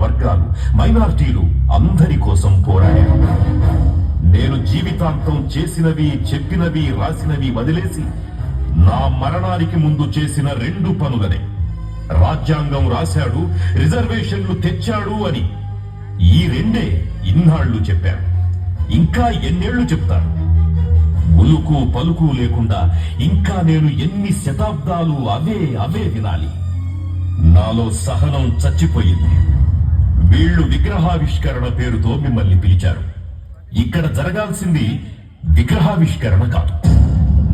వర్గాలు, మైనారిటీలు అందరి కోసం పోరాడారు. నేను జీవితాంతం చేసినవి, చెప్పినవి, రాసినవి వదిలేసి నా మరణానికి ముందు చేసిన 2 పనులనే. రాజ్యాంగం రాశాడు, రిజర్వేషన్లు తెచ్చాడు అని ఈ 2 ఇన్నాళ్లు చెప్పాను. ఇంకా ఎన్నేళ్లు చెప్తాను? ఉలుకు పలుకు లేకుండా ఇంకా నేను ఎన్ని శతాబ్దాలు అవే వినాలి? నాలో సహనం చచ్చిపోయింది. వీళ్లు విగ్రహావిష్కరణ పేరుతో మిమ్మల్ని పిలిచారు. ఇక్కడ జరగాల్సింది విగ్రహావిష్కరణ కాదు,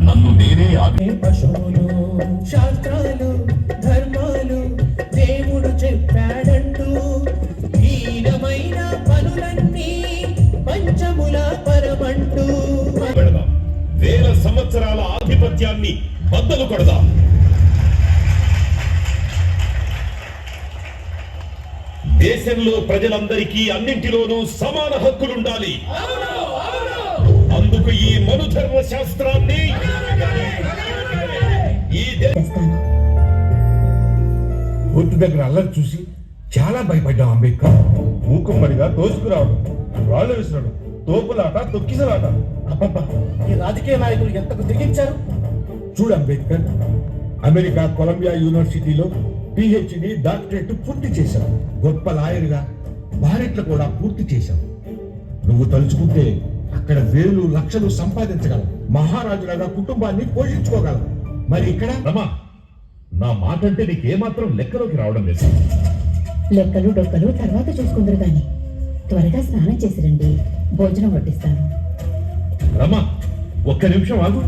నన్ను నేనే పశువులు, శాస్త్రాలు, ధర్మాలు దేవుడు చెప్పాడంటూ హీనమైన పనులన్నీ పంచముల పరమంటూ వేల సంవత్సరాల ఆధిపత్యాన్ని బద్దలు కొడదాం. దేశంలో ప్రజలందరికీ అన్నింటిలోనూ సమాన హక్కులుండాలి. అందుకు ఈ మనుధర్మ శాస్త్రాన్ని కోర్టు దగ్గర అల్లరి చూసి చాలా భయపడ్డాం. అంబేద్కర్ మూకుమ్మడిగా తోసుకురావడం, రాళ్ళు విసరడం, తోపులాట, తొక్కిసలాట. అబ్బబ్బా, ఈ రాజకీయ నాయకులు ఎంతకు దిగించారు. చూడు అంబేద్కర్, అమెరికా కొలంబియా యూనివర్సిటీలో PhD డాక్టరేట్ పూర్తి చేశావు. గొప్ప లాయర్గా భారత్లో కూడా పూర్తి చేశావు. నువ్వు తలుచుకుంటే అక్కడ వేలు లక్షలు సంపాదించగలవు. మహారాజులాగా కుటుంబాన్ని పోషించుకోగలవు. మరి ఇక్కడ రమా, నా మాట అంటే నీకేమాత్రం లెక్కలోకి రావడం లేదు. లెక్కలు డొక్కలు తర్వాత చూసుకుందరు గాని త్వరగా స్నానం చేసిరండి, భోజనం వడ్డిస్తాను. రమా, ఒక్క నిమిషం ఆగు.